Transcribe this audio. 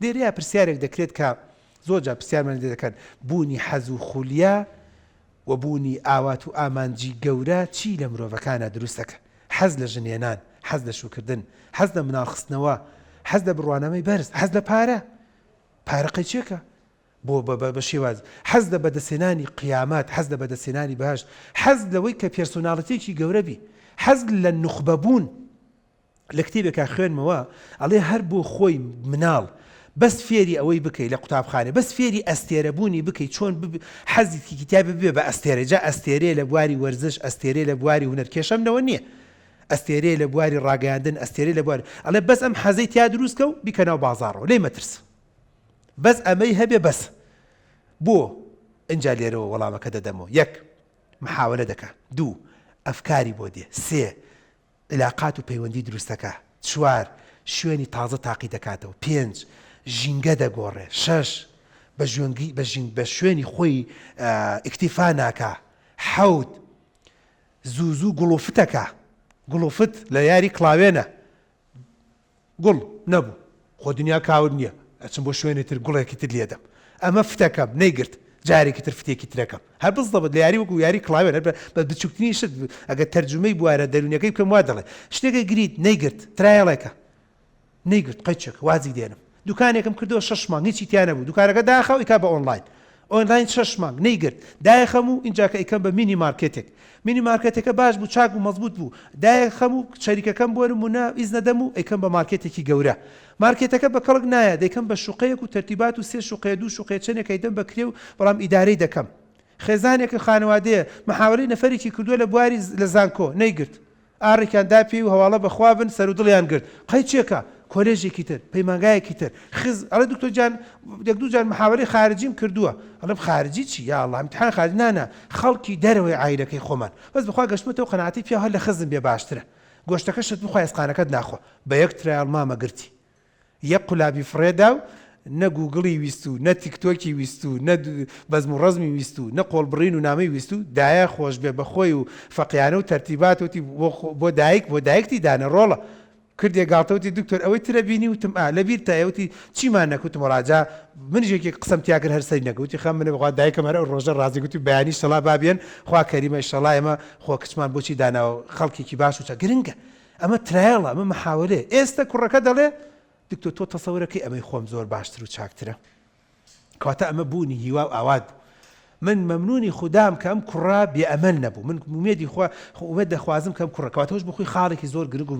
لێرەیە پرسیارێک دەکرێت کە زۆر جار پرسیارمان لێ دەکەن بوونی حەز و خولیا و بوونی ئاوات و ئامانجی گەورە چی لە مرۆڤەکانە دروستەکە؟ حەز لە ژنێنان، حەز لە شوکردن، حەز لە مناڵخستنەوە، حەز لە بڕوانەمەی بەرز، حەز لە پارەقەی چێکە بۆ بە شێواز، حەز لە بەدەستێنانی قیامەت، حەز لە بەدەستێنانی بەهەشت، حەز لەوەی کە پێرسۆناڵیتێکی گەورە بی، حەز لە نوخبەبوون. لە کتێبێکا خوێنمەوە ئەڵێ هەر بۆ خۆی مناڵ بەس فێری ئەوەی بکەیت لە قوتابخانە، بەس فێری ئەستێرەبوونی بکەیت چۆن حەزی کتابی ببێ بە ئەستێرە، جا ئەستێرێ لە بواری وەرزش، ئەستێرێ لە بواری هونەرکێشەمنەوە نییە، ئەستێرێ لە بواری ڕاگەاندن، ئەستێرێ لە بواری ئەڵێ بەس ئەم حەزەی تیا دروستکە و بیکەنەوە بازاڕەوە لێ مەترس، بەس ئەمەی هەبێ بەس. بۆ ئەنجا لێرەوە وەڵامەکە دەدەمەوە. یەک محاولە دەکە، دوو ئەفکاری بۆ دێ، سێ علاقات و پەیوەندی دروستەکە، چوار شوێنی تازە تاقی دەکاتەوە، پێنج ژینگە دەگۆڕێ، شەش بە شوێنی خۆی ئیکتیفا ناکە، حەوت زوو گوڵوفتەکە، گوڵوفت لە یاری کڵاوێنە، گوڵ نەبوو خۆ دنیا کاور نییە ئەچم بۆ شوێنی تر گوڵێکی تر لێدەم، ئەمە فتەکەم نەیگرت جارێکی تر فتێکی ترەکەم، هەر بزدەبت لە یاری وەکو یاری کڵاوێن بە بچووکتنی شت ئەگە تەرجمەی بوارە دەرونیەکەی بکەم وا دەڵێ شتێکی گریت نەیگرت ترایەڵێکە نەیگرت قەچێک وازی دێنم، دوکانێکم کردەوە 6 مانگ هیچی تیا نەبوو، دوکانەکە داخەوە ئیکا بە ئۆنلاین 6 مانگ نەیگرت، دایەخەم و اینجاکە ئیکەم بە مینی مارکێتێک، مینی مارکێتەکە باش بوو چاک و مەزبوط بوو، دایەخەم و شەریکەکەم بۆرم و ئیز نەدەم و ئەیکەم بە مارکێتێکی گەورە، مارکێتەکە بە کەڵک نایە دەیکەم بە شوقەیەک و تەرتیبات و 3 شوقەیە 2 شوقەیە چەندێک ئەیدەم بەکرێ و بەڵام ئیدارەی دەکەم، خێزانێکی خانەوادەیە محاولەی نەفەرێکی کردووە لە بواری لە زانکۆ نەیگرت، ئاڕێکیان داپی و هەواڵە بەخوابن سەر و دڵیان گرت، قەی چێکە کۆلێژێکی تر پەیمانگایەکی تر خز ئەڵێ دکتۆر جان یەک دوو جار محاولەی خارجیم کردووە، ئەڵێم خارجی چی یا الله امتحان خارج نانە خەڵکی دەرەوەی عایلەکەی خۆمان بەس بخوا گەشتمەوە قەناعەتی پیا هەر لە خزم بێ باشترە، گۆشتەکە شت بخوای ئەسقانەکەت ناخۆ بە یەک ترایڵ مامە گرتی، یەک قولابی فڕێدا و نە گوگڵی ویست و نە تیکتۆکی ویست و نە بەزم و ڕەزمی ویست و نە قۆڵبڕین و نامەی ویست و دایە خۆش بێ بەخۆی و فەقیانە و تەرتیباتوتی بۆ دایکتی دانە ڕۆڵە کردێ گاڵتەوتی دکتۆر ئەوەی ترە بینی وتم لەبیر تایوتی چیمان نەکوتم ڕاجا منیژێکی قسەم تیاگر هەرسەری نەگوتی خەم منە بخوا دایکم هەرە ڕۆژە ڕازی گوتی بەیانی شەڵا بابێن خوا کەریمە شەڵا ئێمە خۆ کچمان بۆچی داناوە خەڵکێکی باش و چە گرنگە ئەمە ترایڵە ئەمە محاولێ ئێستا کوڕەکە دەڵێ دکتۆر تۆ تەسەورەکەی ئەمەی خۆم زۆر باشتر و چاکترە کەواتە ئەمە بوونی هیوا و ئاواد من مەمنونی خوددام کە ئەم کوڕا بێئەمەل نەبوو من ئومێدی خوا ئومێد دەخوازم کەم کوڕە کەواتە هۆش بخۆی خاڵێکی زۆر گرنگ و